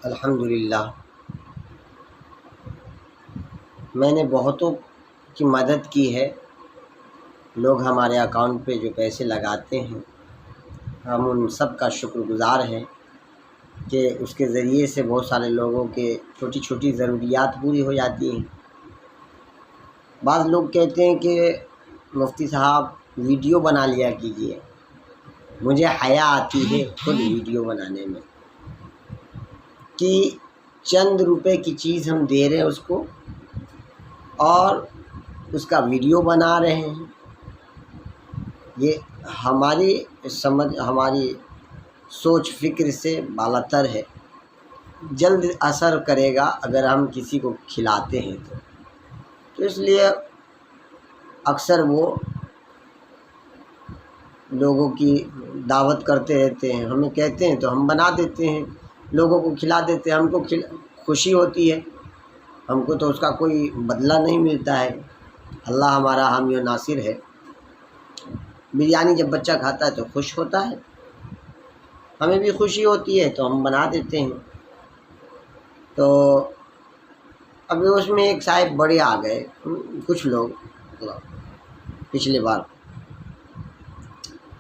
الحمدللہ میں نے بہتوں کی مدد کی ہے۔ لوگ ہمارے اکاؤنٹ پہ جو پیسے لگاتے ہیں ہم ان سب کا شکر گزار ہیں کہ اس کے ذریعے سے بہت سارے لوگوں کے چھوٹی چھوٹی ضروریات پوری ہو جاتی ہیں۔ بعض لوگ کہتے ہیں کہ مفتی صاحب ویڈیو بنا لیا کیجیے، مجھے حیا آتی ہے خود ویڈیو بنانے میں، کہ چند روپے کی چیز ہم دے رہے ہیں اس کو اور اس کا ویڈیو بنا رہے ہیں۔ یہ ہماری سوچ فکر سے بالاتر ہے۔ جلد اثر کرے گا اگر ہم کسی کو کھلاتے ہیں تو اس لیے اکثر وہ لوگوں کی دعوت کرتے رہتے ہیں، ہمیں کہتے ہیں تو ہم بنا دیتے ہیں، لوگوں کو کھلا دیتے ہیں۔ ہم کو خوشی ہوتی ہے، ہم کو تو اس کا کوئی بدلہ نہیں ملتا ہے۔ اللہ ہمارا حامی و ناصر ہے۔ بریانی جب بچہ کھاتا ہے تو خوش ہوتا ہے، ہمیں بھی خوشی ہوتی ہے تو ہم بنا دیتے ہیں۔ تو ابھی اس میں ایک صاحب بڑے آ گئے، کچھ لوگ پچھلے بار،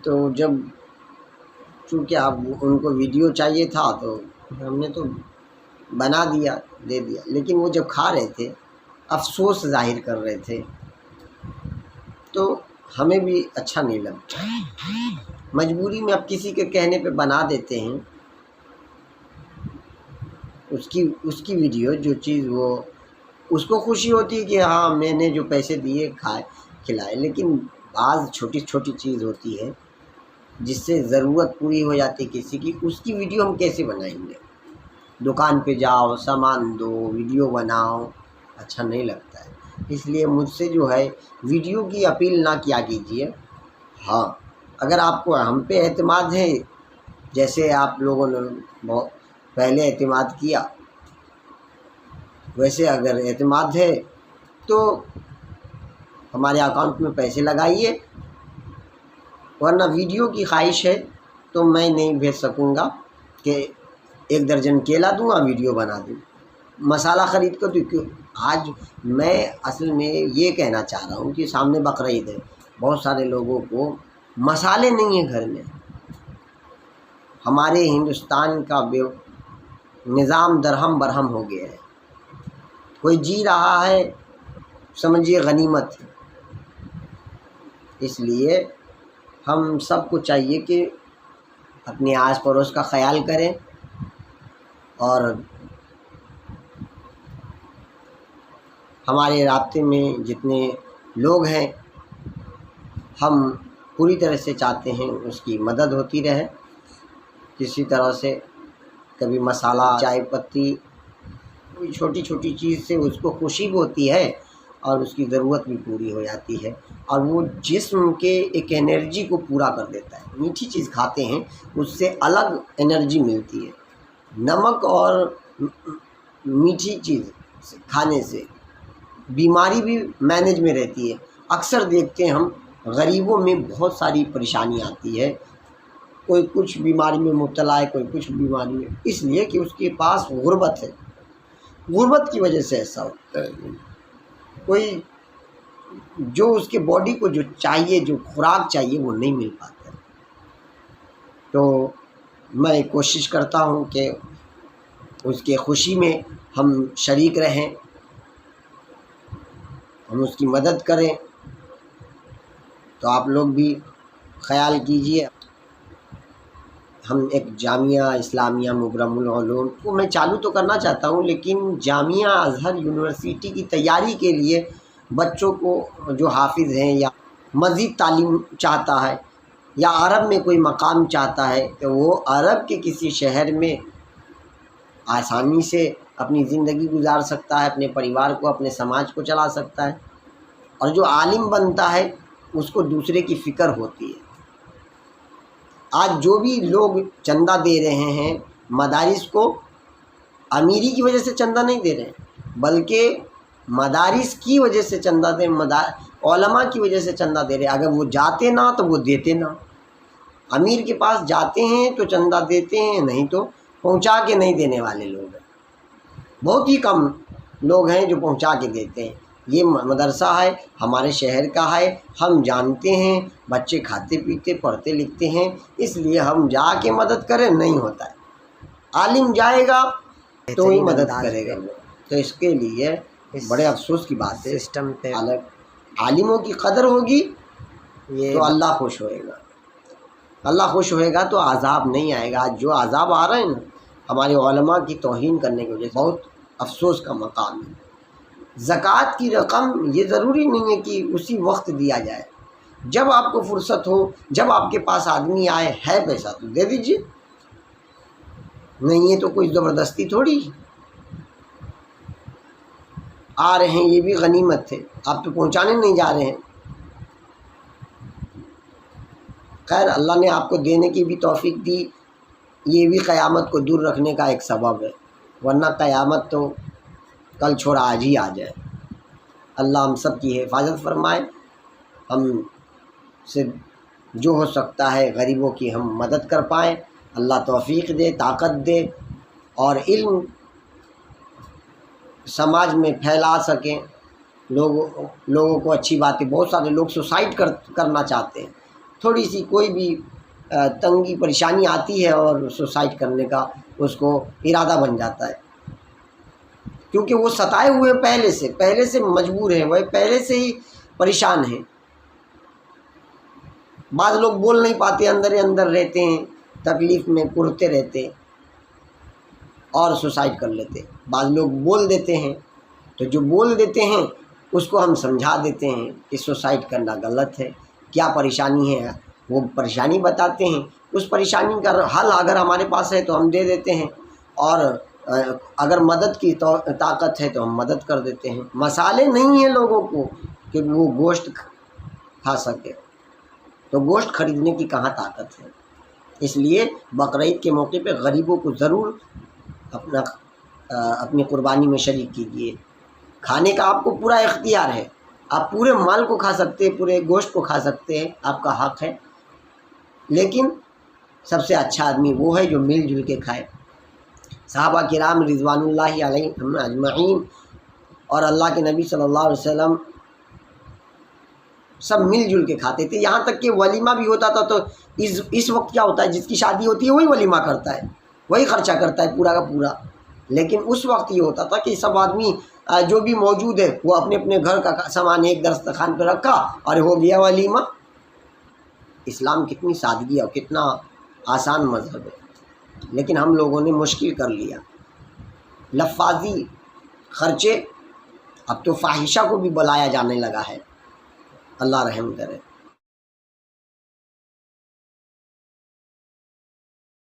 تو جب چونکہ اب ان کو ویڈیو چاہیے تھا تو ہم نے تو بنا دیا، دے دیا، لیکن وہ جب کھا رہے تھے افسوس ظاہر کر رہے تھے تو ہمیں بھی اچھا نہیں لگتا۔ مجبوری میں اب کسی کے کہنے پہ بنا دیتے ہیں اس کی ویڈیو، جو چیز وہ اس کو خوشی ہوتی ہے کہ ہاں میں نے جو پیسے دیے کھلائے، لیکن بعض چھوٹی چھوٹی چیز ہوتی ہے جس سے ضرورت پوری ہو جاتی ہے کسی کی، اس کی ویڈیو ہم کیسے بنائیں گے؟ دکان پہ جاؤ، سامان دو، ویڈیو بناؤ، اچھا نہیں لگتا ہے۔ اس لیے مجھ سے جو ہے ویڈیو کی اپیل نہ کیا کیجیے۔ ہاں اگر آپ کو ہم پہ اعتماد ہے، جیسے آپ لوگوں نے بہت پہلے اعتماد کیا، ویسے اگر اعتماد ہے تو ہمارے اکاؤنٹ میں پیسے لگائیے، ورنہ ویڈیو کی خواہش ہے تو میں نہیں بھیج سکوں گا کہ 1 درجن کیلا دوں اور ویڈیو بنا دوں۔ مسالہ خرید کر تو آج میں اصل میں یہ کہنا چاہ رہا ہوں کہ سامنے بقرعید ہے، بہت سارے لوگوں کو مسالے نہیں ہیں گھر میں۔ ہمارے ہندوستان کا نظام درہم برہم ہو گیا ہے، کوئی جی رہا ہے سمجھیے غنیمت ہے۔ اس لیے ہم سب کو چاہیے کہ اپنے آس پڑوس کا خیال کریں، اور ہمارے رابطے میں جتنے لوگ ہیں ہم پوری طرح سے چاہتے ہیں اس کی مدد ہوتی رہے، کسی طرح سے، کبھی مسالہ، چائے پتی، کوئی چھوٹی چھوٹی چیز سے اس کو خوشی بھی ہوتی ہے اور اس کی ضرورت بھی پوری ہو جاتی ہے، اور وہ جسم کے ایک انرجی کو پورا کر دیتا ہے۔ میٹھی چیز کھاتے ہیں اس سے الگ انرجی ملتی ہے، نمک اور میٹھی چیز کھانے سے بیماری بھی مینج میں رہتی ہے۔ اکثر دیکھتے ہیں ہم غریبوں میں بہت ساری پریشانی آتی ہے، کوئی کچھ بیماری میں مبتلا ہے، کوئی کچھ بیماری میں، اس لیے کہ اس کے پاس غربت ہے، غربت کی وجہ سے ایسا ہوتا ہے۔ کوئی جو اس کے باڈی کو جو چاہیے، جو خوراک چاہیے وہ نہیں مل پاتا ہے۔ تو میں کوشش کرتا ہوں کہ اس کے خوشی میں ہم شریک رہیں، ہم اس کی مدد کریں، تو آپ لوگ بھی خیال کیجیے۔ ہم ایک جامعہ اسلامیہ مبرم العلوم کو میں چالو تو کرنا چاہتا ہوں، لیکن جامعہ ازہر یونیورسٹی کی تیاری کے لیے بچوں کو جو حافظ ہیں یا مزید تعلیم چاہتا ہے یا عرب میں کوئی مقام چاہتا ہے تو وہ عرب کے کسی شہر میں آسانی سے اپنی زندگی گزار سکتا ہے، اپنے پریوار کو، اپنے سماج کو چلا سکتا ہے، اور جو عالم بنتا ہے اس کو دوسرے کی فکر ہوتی ہے۔ آج جو بھی لوگ چندہ دے رہے ہیں مدارس کو، امیری کی وجہ سے چندہ نہیں دے رہے ہیں، بلکہ مدارس کی وجہ سے چندہ دے، علماء کی وجہ سے چندہ دے رہے ہیں۔ اگر وہ جاتے نہ تو وہ دیتے نہ، امیر کے پاس جاتے ہیں تو چندہ دیتے ہیں، نہیں تو پہنچا کے نہیں دینے والے لوگ ہیں، بہت ہی کم لوگ ہیں جو پہنچا کے دیتے ہیں۔ یہ مدرسہ ہے، ہمارے شہر کا ہے، ہم جانتے ہیں، بچے کھاتے پیتے پڑھتے لکھتے ہیں، اس لیے ہم جا کے مدد کریں نہیں ہوتا ہے۔ عالم جائے گا تو ہی مدد کرے گا، تو اس کے لیے بڑے افسوس کی بات ہے، سسٹم پہ عالموں کی قدر ہوگی تو اللہ خوش ہوئے گا، اللہ خوش ہوئے گا تو عذاب نہیں آئے گا۔ جو عذاب آ رہے ہیں نا ہمارے علماء کی توہین کرنے کی وجہ سے، بہت افسوس کا مقام ہے۔ زکوٰۃ کی رقم یہ ضروری نہیں ہے کہ اسی وقت دیا جائے، جب آپ کو فرصت ہو، جب آپ کے پاس آدمی آئے ہے پیسہ تو دے دیجیے، نہیں ہے تو کوئی زبردستی تھوڑی، آ رہے ہیں یہ بھی غنیمت ہے، آپ تو پہنچانے نہیں جا رہے ہیں۔ خیر اللہ نے آپ کو دینے کی بھی توفیق دی، یہ بھی قیامت کو دور رکھنے کا ایک سبب ہے، ورنہ قیامت تو کل چھوڑا آج ہی آ جائے۔ اللہ ہم سب کی حفاظت فرمائے، ہم سے جو ہو سکتا ہے غریبوں کی ہم مدد کر پائیں، اللہ توفیق دے، طاقت دے، اور علم سماج میں پھیلا سکیں، لوگوں کو اچھی باتیں۔ بہت سارے لوگ سوسائڈ کرنا چاہتے ہیں، تھوڑی سی کوئی بھی تنگی پریشانی آتی ہے اور سوسائڈ کرنے کا اس کو ارادہ بن جاتا ہے، کیونکہ وہ ستائے ہوئے پہلے سے مجبور ہیں، وہ پہلے سے ہی پریشان ہیں۔ بعض لوگ بول نہیں پاتے، اندر اندر رہتے ہیں، تکلیف میں کڑتے رہتے اور سوسائڈ کر لیتے۔ بعض لوگ بول دیتے ہیں، تو جو بول دیتے ہیں اس کو ہم سمجھا دیتے ہیں کہ سوسائڈ کرنا غلط ہے، کیا پریشانی ہے وہ پریشانی بتاتے ہیں، اس پریشانی کا حل اگر ہمارے پاس ہے تو ہم دے دیتے ہیں، اور اگر مدد کی طاقت ہے تو ہم مدد کر دیتے ہیں۔ مسالے نہیں ہیں لوگوں کو کہ وہ گوشت کھا سکے، تو گوشت خریدنے کی کہاں طاقت ہے؟ اس لیے بقرعید کے موقع پہ غریبوں کو ضرور اپنی قربانی میں شریک کیجیے۔ کھانے کا آپ کو پورا اختیار ہے، آپ پورے مال کو کھا سکتے ہیں، پورے گوشت کو کھا سکتے ہیں، آپ کا حق ہے، لیکن سب سے اچھا آدمی وہ ہے جو مل جل کے کھائے۔ صحابہ کرام رضوان اللہ علیہم اجمعین اور اللہ کے نبی صلی اللہ علیہ وسلم سب مل جل کے کھاتے تھے، یہاں تک کہ ولیمہ بھی ہوتا تھا تو اس وقت کیا ہوتا ہے، جس کی شادی ہوتی ہے وہی ولیمہ کرتا ہے، وہی خرچہ کرتا ہے پورا کا پورا، لیکن اس وقت یہ ہوتا تھا کہ سب آدمی جو بھی موجود ہے وہ اپنے اپنے گھر کا سامان ایک دسترخوان پہ رکھا اور ہو گیا ولیمہ۔ اسلام کتنی سادگی اور کتنا آسان مذہب ہے، لیکن ہم لوگوں نے مشکل کر لیا، لفاظی خرچے، اب تو فاحشہ کو بھی بلایا جانے لگا ہے، اللہ رحم کرے۔